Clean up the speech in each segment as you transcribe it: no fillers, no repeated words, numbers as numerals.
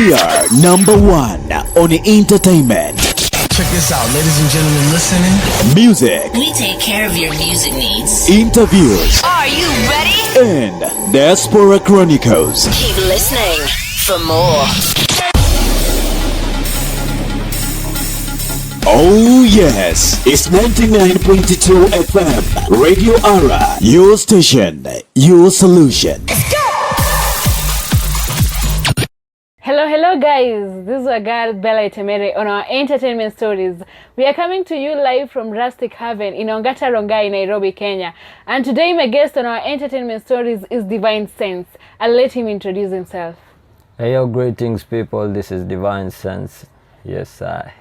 We are number one on entertainment, Check this out, ladies and gentlemen listening. music, We take care of your music needs. interviews, Are you ready? and Diaspora Chronicles. Keep listening for more. Oh yes, it's 99.2 FM, Radio Ara, your station, your solution. Hello guys, this is our girl Bella Itemere on our entertainment stories. We are coming to you live from Rustic Haven in Ongata Rongai, Nairobi, Kenya. And today my guest on our entertainment stories is Divine Sense. I'll let him introduce himself. Hey, greetings people, this is Divine Sense. Yes, I.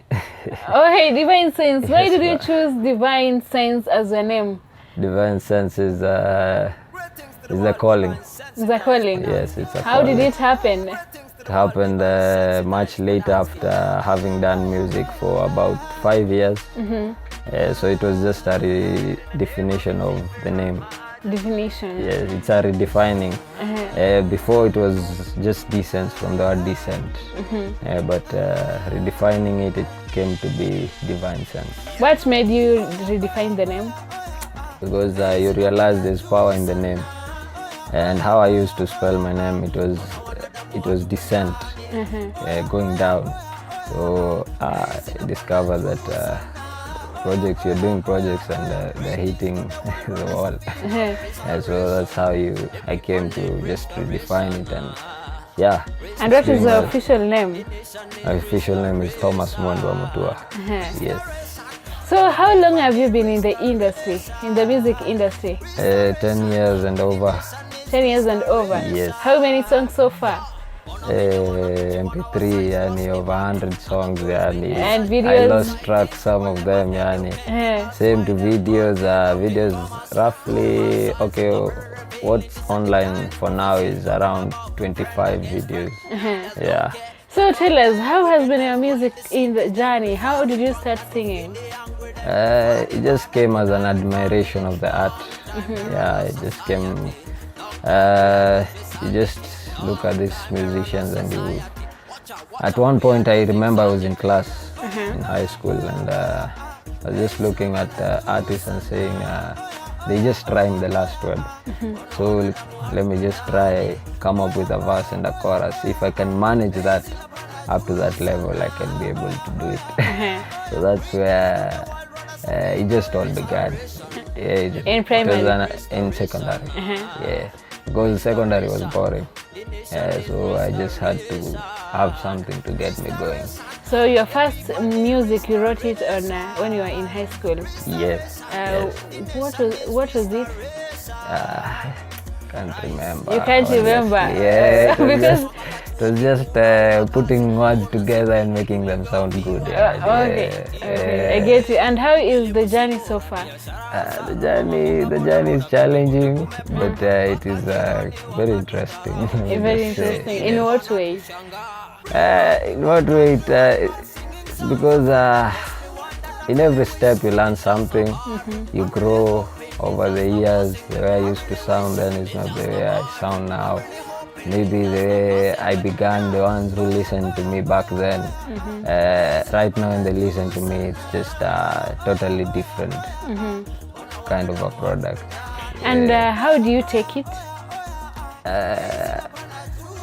Oh hey, Divine Sense, why Yes, did you ma'am. choose Divine Sense as your name? Divine Sense is a calling. It's a calling. Yes, it's a How calling. did it happen? It happened much later after having done music for about 5 years. So it was just a redefinition of the name. Definition. Yes, it's a redefining. Before it was just decent, from the word decent. But redefining it came to be Divine Sense. What made you redefine the name? Because you realize there's power in the name. And how I used to spell my name, it was descent, going down. So I discovered that you're doing projects and they're hitting the wall. And so that's how I came to just redefine it, and yeah. And what is doing the well. official name? My official name is Thomas Mwandwa Mutua. Yes. So how long have you been in the industry, in the music industry? 10 years and over. 10 years and over? Yes. How many songs so far? MP3, yani over 100 songs, yani. And I videos? lost track some of them, yani. Same to videos. Videos roughly, okay, what's online for now is around 25 videos. Yeah. So tell us, how has been your music in the journey? How did you start singing? It just came as an admiration of the art. Yeah, it just came. You just look at these musicians and at one point I remember I was in class in high school, and I was just looking at artists and saying they just rhyme the last word. So let me just try come up with a verse and a chorus. If I can manage that up to that level, I can be able to do it. So that's where it just all began. Yeah, In primary? It was in secondary. Yeah, because secondary was boring. So I just had to have something to get me going. So your first music, you wrote it on when you were in high school. Yes. Yes. What was it? Can't remember. You can't honestly. remember? Yeah, Because it was just putting words together and making them sound good. okay, I get you. And how is the journey so far? The journey is challenging, but it is very interesting. Very interesting. In what way? In what way? Because in every step you learn something. You grow over the years. The way I used to sound then is not the way I sound now. Maybe the way I began, the ones who listened to me back then, right now when they listen to me, it's just a totally different kind of a product. And how do you take it?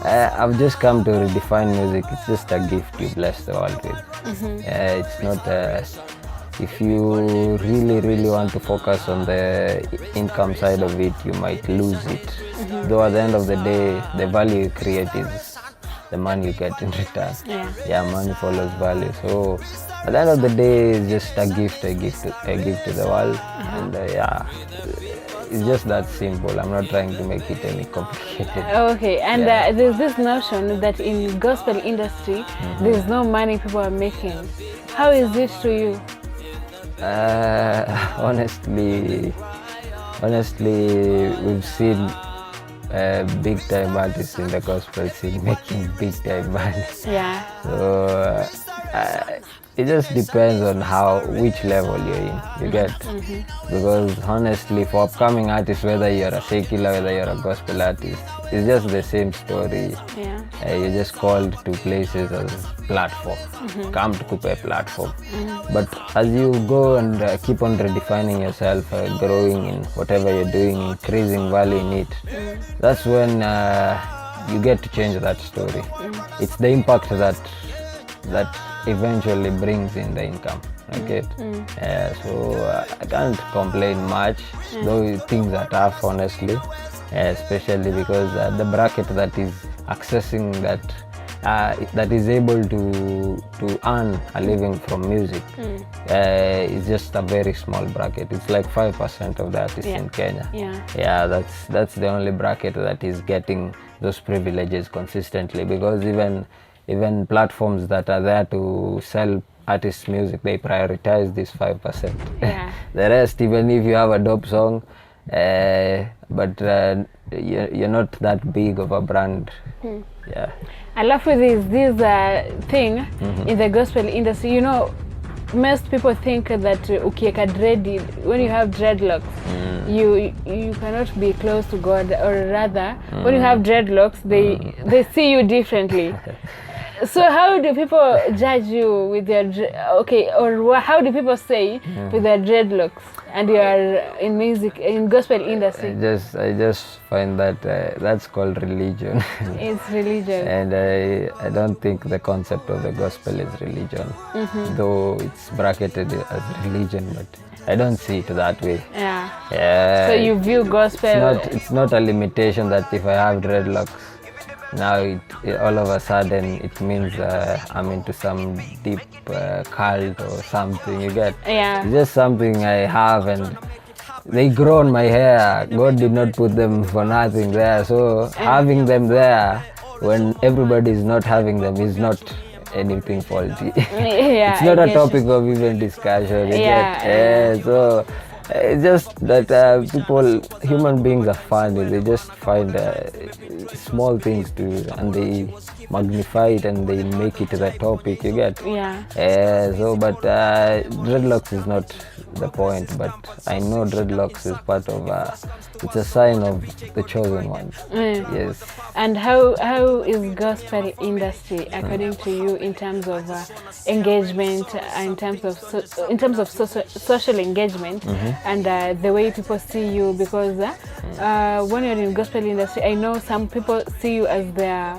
I've just come to redefine music. It's just a gift you bless the world with. It's not if you really want to focus on the income side of it, you might lose it. Though at the end of the day, the value you create is the money you get in return. Yeah, money follows value. So at the end of the day, it's just a gift I give to the world. And yeah, it's just that simple. I'm not trying to make it any complicated. Okay, and there's this notion that in gospel industry, there's no money people are making. How is it to you? Honestly, we've seen big time artists in the gospel scene making big time money. Yeah. So it just depends on which level you're in, you get. Because honestly, for upcoming artists, whether you're a secular, whether you're a gospel artist, it's just the same story. Yeah. You're just called to places as platform. Come to Kupe platform. But as you go and keep on redefining yourself, growing in whatever you're doing, increasing value in it, that's when you get to change that story. It's the impact that eventually brings in the income. Okay. So I can't complain much, though things are tough, honestly, especially because the bracket that is accessing that is able to earn a living from music is just a very small bracket. It's like 5% of the artists in Kenya. Yeah, that's the only bracket that is getting those privileges consistently, because even platforms that are there to sell artists' music, they prioritize this 5%. Yeah. The rest, even if you have a dope song, but you're not that big of a brand. Yeah. I love with this thing in the gospel industry. You know, most people think that when you have dreadlocks, you cannot be close to God, or rather, when you have dreadlocks, they see you differently. So how do people judge you with their or how do people say with their dreadlocks and you are in music, in gospel industry? I just find that that's called religion. It's religion. And I don't think the concept of the gospel is religion, though it's bracketed as religion, but I don't see it that way. Yeah. So you view gospel. It's not a limitation that if I have dreadlocks, now all of a sudden it means I'm into some deep cult or something, you get. Yeah. It's just something I have, and they grow on my hair. God did not put them for nothing there, so having them there when everybody is not having them is not anything faulty. Yeah, it's not a topic of even discussion, you get. So it's just that human beings are funny. They just find small things and they magnify it and they make it the topic, you get. Yeah. But dreadlocks is not the point, but I know dreadlocks is part of it's a sign of the chosen ones. Yes. And how is gospel industry according to you in terms of engagement, in terms of social engagement, and the way people see you? Because when you're in gospel industry, I know some people see you as their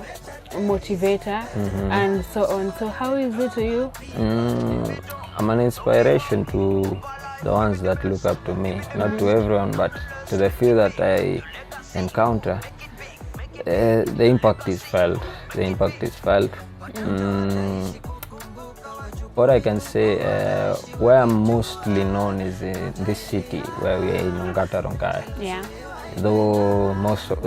motivator and so on. So how is it to you? I'm an inspiration to the ones that look up to me, not to everyone, but to the few that I encounter. The impact is felt. What I can say, where I'm mostly known is in this city where we are in Ongata Rongai. Yeah. Though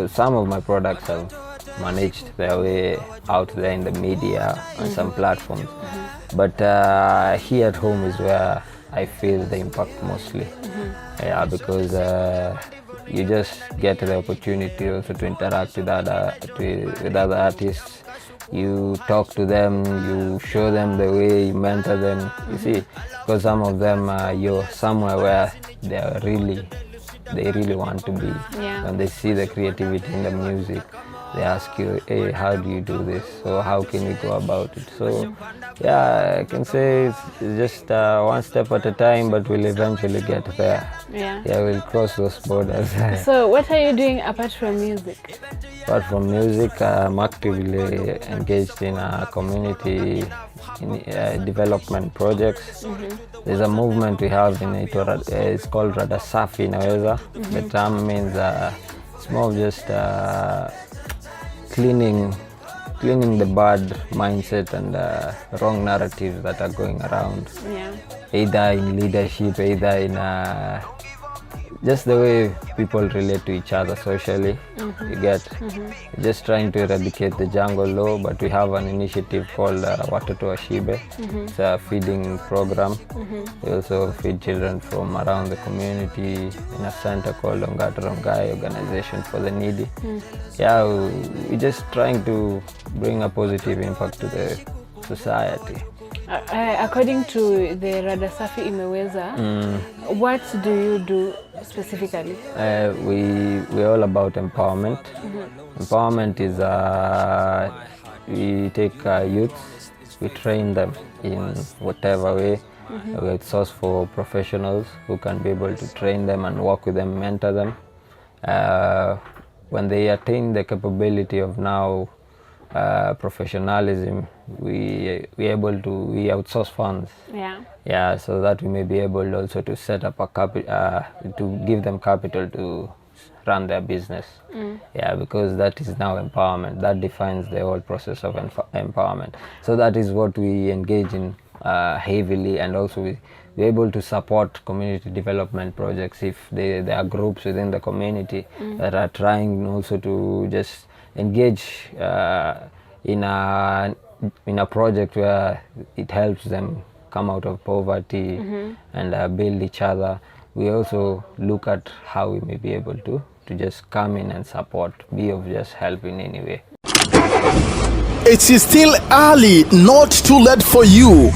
some of my products have managed their way out there in the media on some platforms, but here at home is where I feel the impact mostly. Yeah, because you just get the opportunity also to interact with other artists. You talk to them, you show them the way, you mentor them. You see, because some of them you're somewhere where they really want to be. Yeah. When they see the creativity in the music, they ask you, hey, how do you do this? So how can we go about it? So yeah, I can say it's just one step at a time, but we'll eventually get there. Yeah, we'll cross those borders. So what are you doing apart from music? Apart from music, I'm actively engaged in community development projects. There's a movement we have in it, it's called Rada Safi Naweza. The term means it's more of just cleaning the bad mindset and wrong narratives that are going around. Yeah. Either in leadership, either in just the way people relate to each other socially. You get. Just trying to eradicate the jungle law, but we have an initiative called Watoto Washibe. It's a feeding program. We also feed children from around the community in a center called Ongata Rongai, Organization for the Needy. Yeah, we're just trying to bring a positive impact to the society. According to the Rada Safi Imeweza, what do you do specifically? We're all about empowerment. Empowerment is we take youths, we train them in whatever way. We source for professionals who can be able to train them and work with them, mentor them. When they attain the capability of now professionalism, we outsource funds. Yeah, so that we may be able also to set up to give them capital to run their business. Yeah, because that is now empowerment. That defines the whole process of empowerment. So that is what we engage in heavily, and also we're able to support community development projects if there are groups within the community that are trying also to just engage in a project where it helps them come out of poverty and build each other. We also look at how we may be able to just come in and support, be of just help in any way. It is still early, not too late for you.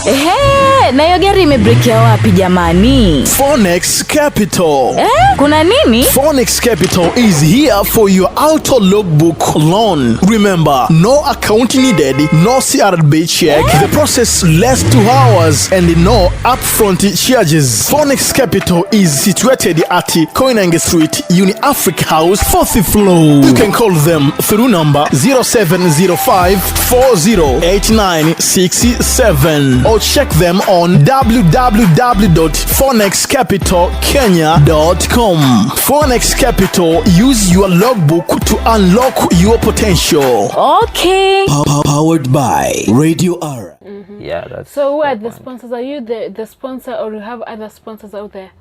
Ehe, na hiyo gari imebrekia wapi jamani? Phonex Capital. Kuna nini? Phonex Capital is here for your auto logbook loan. Remember, no account needed, no CRB check. The process less 2 hours and no upfront charges. Phonex Capital is situated at Koinange Street, Uni Africa House, 4th floor. You can call them through number 0705 408967 or check them on www.phonexcapitalkenya.com. Phonex Capital, use your logbook to unlock your potential. Okay. Powered by Radio R. Yeah, that's. So who are the sponsors? Are you the sponsor, or you have other sponsors out there?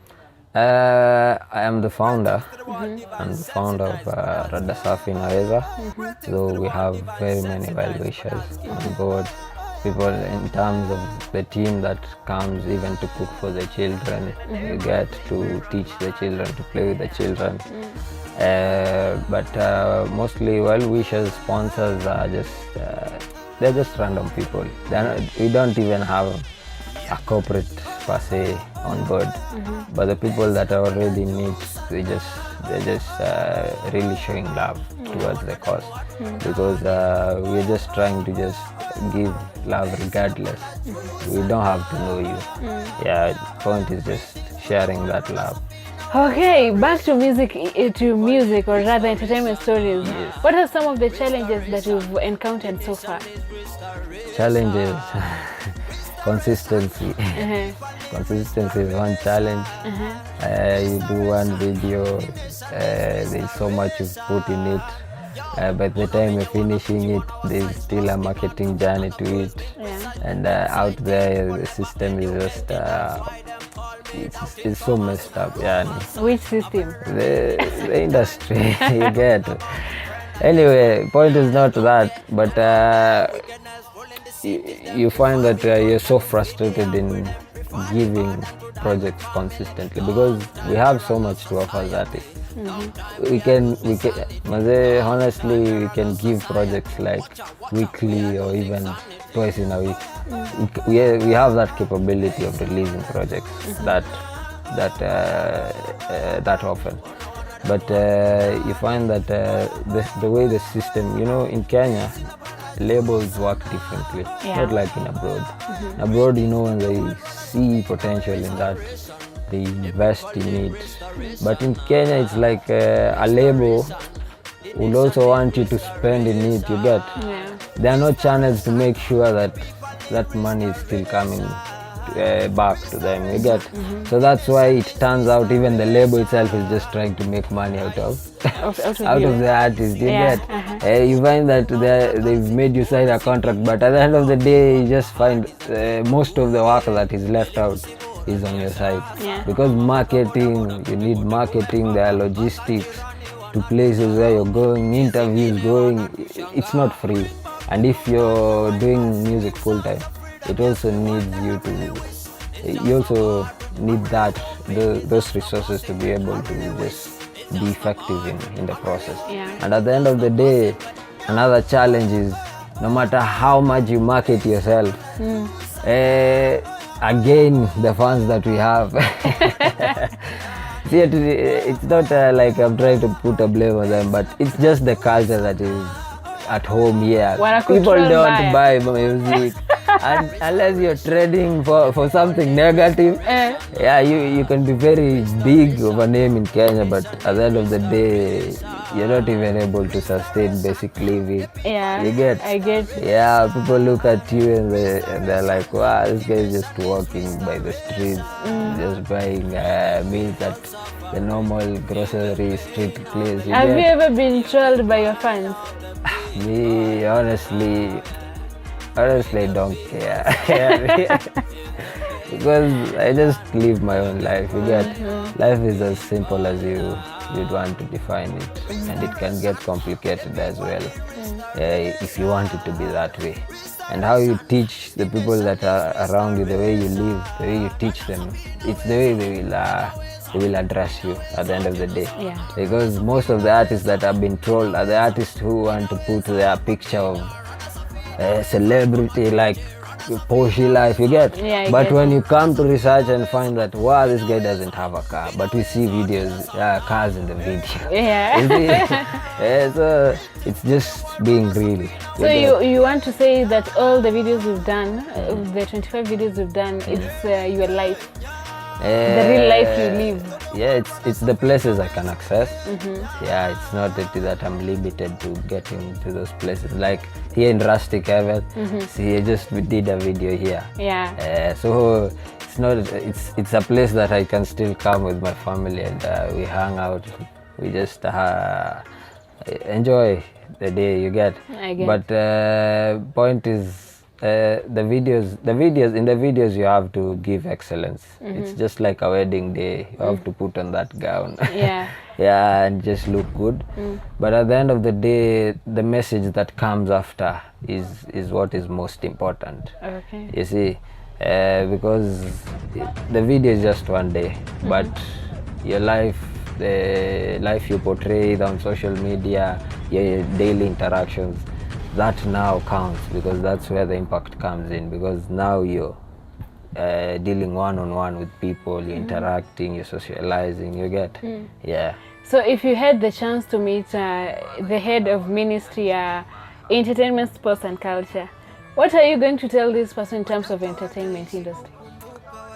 I am the founder. I'm the founder of Rada Safi Imeweza. So we have very many well-wishers on board. People in terms of the team that comes even to cook for the children, we get to teach the children, to play with the children. But mostly well-wishers, sponsors are just, they're just random people. We don't even have a corporate per se on board. But the people that are already in need, they're just really showing love towards the cause, because we're just trying to just give love regardless. We don't have to know you. Yeah, the point is just sharing that love. Okay, back to music, or rather entertainment stories. Yes. What are some of the challenges that you've encountered so far? Challenges. Consistency. Consistency is one challenge. You do one video, there's so much you've put in it. By the time you're finishing it, there's still a marketing journey to it. And out there, the system is just, it's so messed up. Yeah. Which system? The industry, you get. Anyway, point is not that, but you find that you're so frustrated in giving projects consistently, because we have so much to offer as artists. We can honestly, we can give projects like weekly or even twice in a week. We have that capability of releasing projects that often. But you find that the way the system, in Kenya, labels work differently, not like in abroad. Abroad, when they see potential in that, they invest in it. But in Kenya, it's like a label would also want you to spend in it, you get. There are no channels to make sure that money is still coming back to them, you get. So that's why it turns out even the label itself is just trying to make money out of the artist, you get. You find that they've made you sign a contract, but at the end of the day, you just find most of the work that is left out is on your side. Because you need marketing, there are logistics to places where you're going, interviews going, it's not free. And if you're doing music full time, it also needs you also need those resources to be able to just be effective in the process. And at the end of the day, another challenge is no matter how much you market yourself, again, the fans that we have. See, it's not like I'm trying to put a blame on them, but it's just the culture that is at home here. People don't buy music. And unless you're trading for something negative, yeah, you can be very big of a name in Kenya, but at the end of the day, you're not even able to sustain basic living. Yeah, you get? I get. Yeah, people look at you and they're like, wow, this guy is just walking by the streets, just buying meals at the normal grocery street place. Have you ever been trolled by your fans? Me, honestly, I don't care. Because I just live my own life. You get, life is as simple as you'd want to define it, and it can get complicated as well if you want it to be that way. And how you teach the people that are around you, the way you live, the way you teach them, it's the way they will address you at the end of the day. Yeah. Because most of the artists that have been trolled are the artists who want to put their picture of a celebrity, like poshy life, you get? Yeah, but when you come to research and find that, wow, this guy doesn't have a car, but we see videos, cars in the video. Yeah. So it's just being real. So you want to say that all the videos we've done, the 25 videos we've done, it's your life, the real life you live. Yeah, it's the places I can access. Yeah, it's not that I'm limited to getting to those places. Like here in Rustic Heaven, see, I just did a video here. Yeah. So it's a place that I can still come with my family and we hang out. We just enjoy the day, you get. I get. But point is, the videos you have to give excellence. It's just like a wedding day. You have to put on that gown. Yeah. Yeah, and just look good. But at the end of the day, the message that comes after is what is most important. Okay. You see, because the video is just one day, but your life, the life you portray on social media, your daily interactions, that now counts, because that's where the impact comes in, because now you're dealing one-on-one with people, you're interacting, you're socializing, you get. Yeah. So if you had the chance to meet the head of Ministry Entertainment, Sports and Culture, what are you going to tell this person in terms of entertainment industry?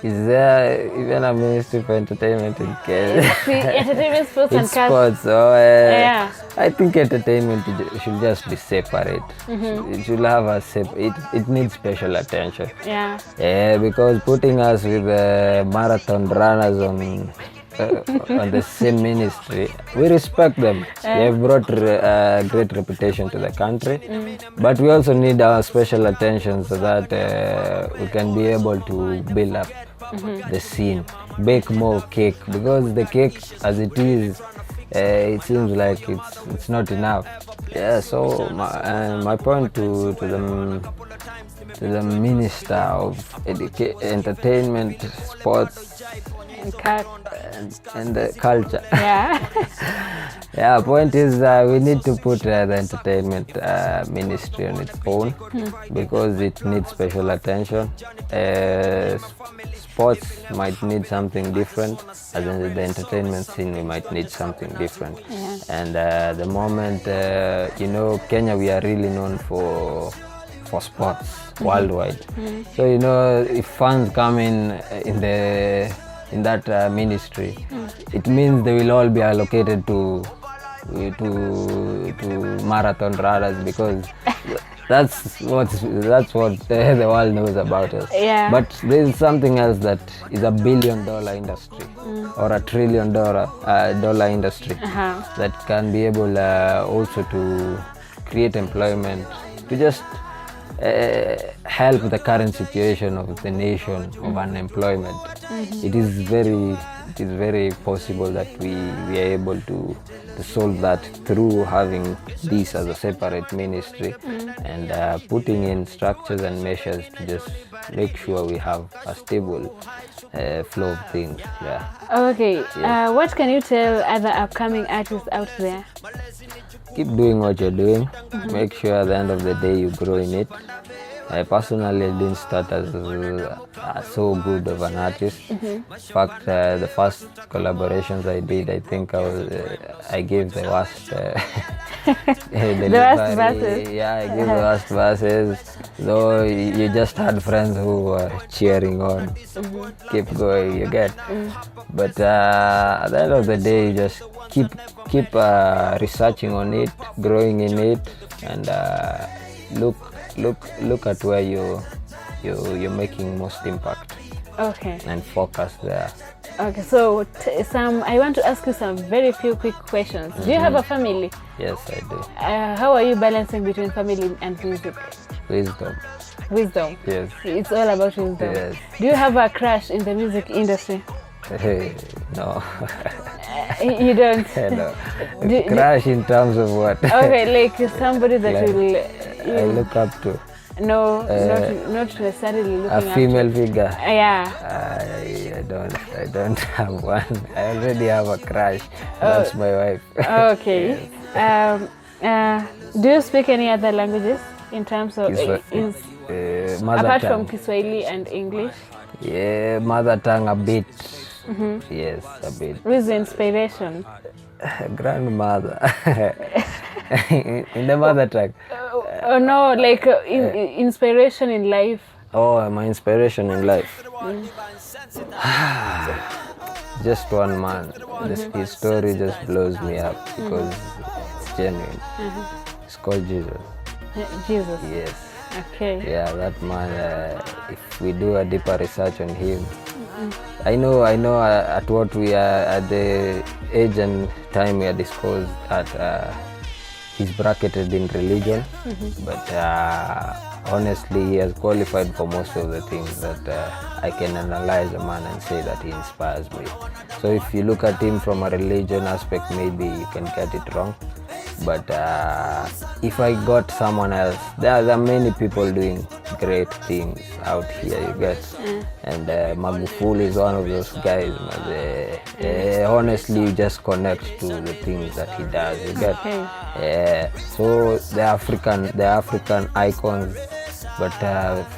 Is there even a Ministry for Entertainment in Kenya? See, entertainment, sports and culture. Sports, so Yeah. I think entertainment should just be separate. It should have a it needs special attention. Yeah. Because putting us with marathon runners on the same ministry, we respect them. They have brought a great reputation to the country, but we also need our special attention so that we can be able to build up the scene, bake more cake, because the cake as it is, it seems like it's not enough. Yeah, so my point to the Minister of Entertainment, Sports and the culture. Yeah. Yeah, point is we need to put the entertainment ministry on its own, because it needs special attention. Sports might need something different, as in the entertainment scene we might need something different. Yeah. And the moment Kenya, we are really known for sports worldwide. So if funds come in that ministry, it means they will all be allocated to marathon runners, because that's what the world knows about us. Yeah. But there is something else that is $1 billion industry or $1 trillion dollar industry that can be able also to create employment, to just help the current situation of the nation of unemployment. It is very possible that we are able to solve that through having this as a separate ministry and putting in structures and measures to just make sure we have a stable flow of things. Yeah. Okay. What can you tell other upcoming artists out there? keep doing what you're doing. Make sure at the end of the day you grow in it. I personally didn't start as so good of an artist. In fact, the first collaborations I did, I think I gave the worst The worst verses? Yeah, I gave the worst verses. Though you just had friends who were cheering on. Keep going, you get. But at the end of the day, you just keep researching on it, growing in it, and look at where you're making most impact. Okay. And focus there. Okay, so I want to ask you some very few quick questions. Do you have a family? Yes, I do. How are you balancing between family and music? Wisdom. Wisdom. Yes. It's all about wisdom. Yes. Do you have a crush in the music industry? No. You don't? No. Crush in terms of what? Okay, like somebody that I look up to. No, not necessarily looking A female up figure. to. Yeah. I don't have one. I already have a crush. That's my wife. Okay. Do you speak any other languages in terms of Mother apart tongue. from Kiswahili and English? Yeah, mother tongue a bit. Yes, a bit. Who is the inspiration? Grandmother. In the mother tongue. Oh no, like inspiration in life. Oh, my inspiration in life. Just one man. His story just blows me up because it's genuine. It's called Jesus. Jesus. Yes. Okay. Yeah, that man. If we do a deeper research on him, I know. At what we are at the age and time we are disposed at. He's bracketed in religion, but honestly, he has qualified for most of the things that I can analyze a man and say that he inspires me. So if you look at him from a religion aspect, maybe you can get it wrong. But if I got someone else, there are many people doing great things out here, you get. And Magufuli is one of those guys. Honestly, you just connect to the things that he does, you get. So the African icons, but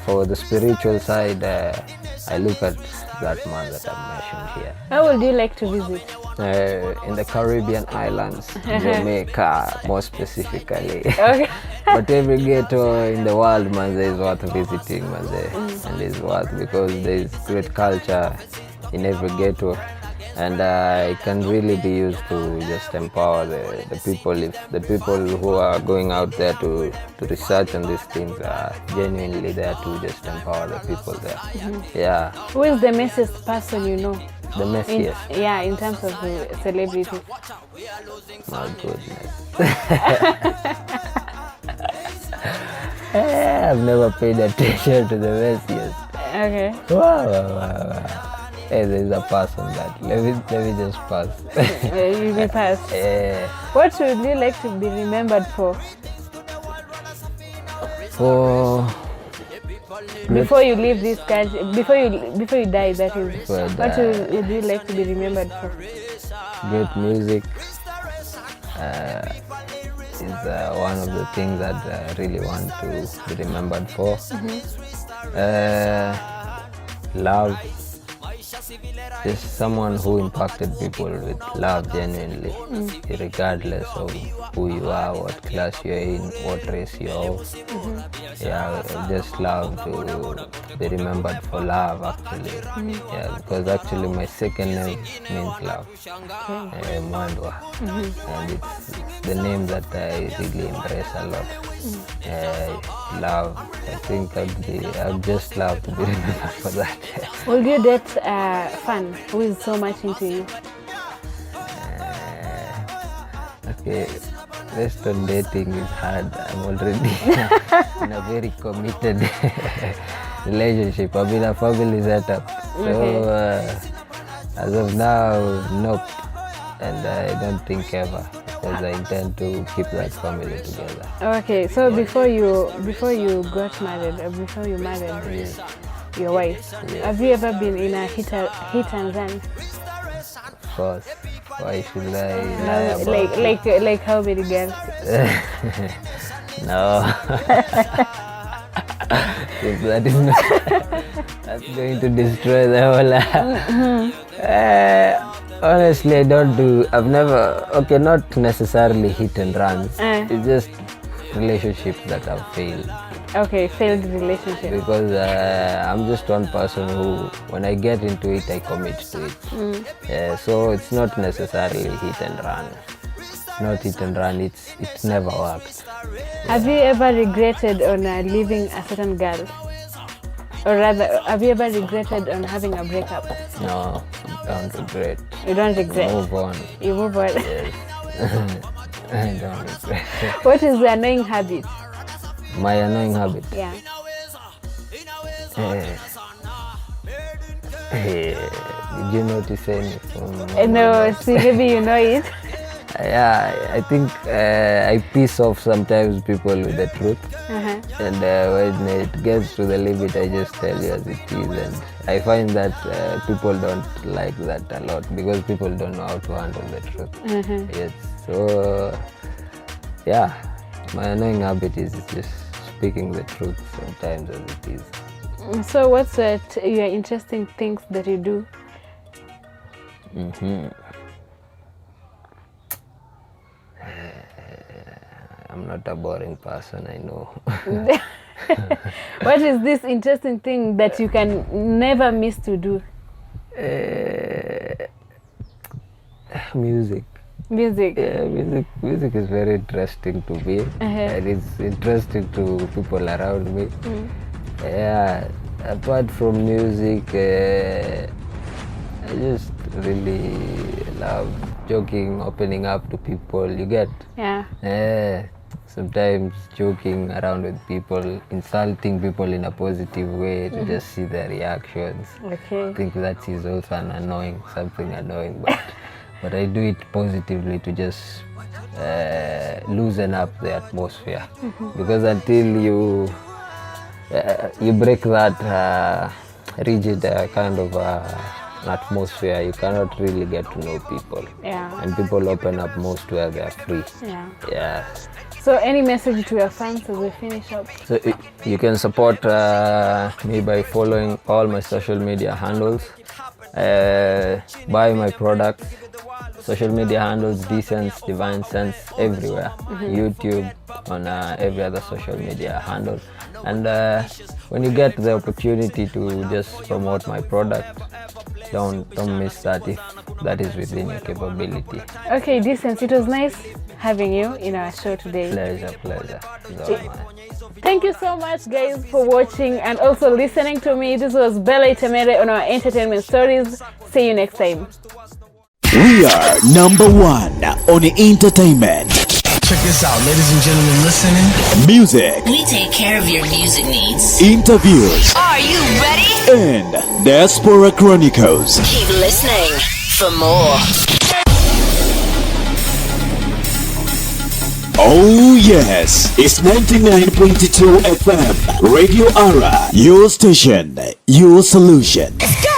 for the spiritual side, I look at that man that I've mentioned here. How would you like to visit? In the Caribbean islands, Jamaica more specifically. Okay. But every ghetto in the world, man, is worth visiting, man, and it's worth because there is great culture in every ghetto, and it can really be used to just empower the people. If the people who are going out there to research on these things are genuinely there to just empower the people there. Yeah. Who is the messiest person you know? The messiest? Yeah, in terms of celebrity. My goodness. I've never paid attention to the messiest. Okay. Wow. Hey, there's a pass on that. Let me just pass. You will pass. What would you like to be remembered for? Before you leave this country, before you die, that is. What would you like to be remembered for? Great music is one of the things that I really want to be remembered for. Love. Just someone who impacted people with love genuinely, regardless of who you are, what class you're in, what race you're of. Yeah, I just love to be remembered for love, actually. Yeah, because actually my second name means love. Mwandwa. And it's the name that I really embrace a lot. Love. I think I'd just love to be remembered for that. Will you date a fan who is so much into you? Okay, based on dating is hard. I'm already in a very committed relationship. I'm in a family setup. So as of now, nope. And I don't think ever, because I intend to keep that family together. Okay, so before you got married, or before you married your wife, have you ever been in a hit and run? Of course. Why should I lie about Like how many girls? No. If that is not, that's going to destroy the whole honestly, I don't do. I've never. Okay, not necessarily hit and runs. It's just relationships that have failed. Okay, failed relationship. Because I'm just one person who, when I get into it, I commit to it. So it's not necessarily hit and run. Not hit and run. It's never worked. Have you ever regretted on leaving a certain girl? Or rather, have you ever regretted on having a breakup? No, I don't regret. You don't regret? Move on. You move on? Yes. I don't regret. What is the annoying habit? My annoying habit? Yeah. Did you notice anything? No, see, maybe you know it. Yeah, I think I piss off sometimes people with the truth. And when it gets to the limit, I just tell you as it is. And I find that people don't like that a lot because people don't know how to handle the truth. Yes. So, yeah, my annoying habit is just speaking the truth sometimes as it is. So what's your interesting things that you do? I'm not a boring person, I know. What is this interesting thing that you can never miss to do? Music. Music. Yeah, music is very interesting to me, and it's interesting to people around me. Yeah, apart from music, I just really love joking, opening up to people. You get? Yeah. Sometimes joking around with people, insulting people in a positive way to just see their reactions. Okay. I think that is also something annoying, but I do it positively to just loosen up the atmosphere. Because until you break that rigid kind of atmosphere, you cannot really get to know people. Yeah. And people open up most where they are free. Yeah. So any message to your fans as we finish up? So you can support me by following all my social media handles, buy my products, social media handles, Decence, Divine Sense, everywhere, YouTube, on every other social media handle. And when you get the opportunity to just promote my product, don't miss that if that is within your capability. Okay, Decence, it was nice having you in our show today. Pleasure. It's all mine. Thank you so much, guys, for watching and also listening to me. This was Bella Itemere on our entertainment stories. See you next time. We are number one on entertainment, Check this out, ladies and gentlemen listening. music, We take care of your music needs. interviews, Are you ready? and Diaspora Chronicles. Keep listening for more. Oh yes, it's 99.2 FM, Radio Ara, your station, your solution. Let's go!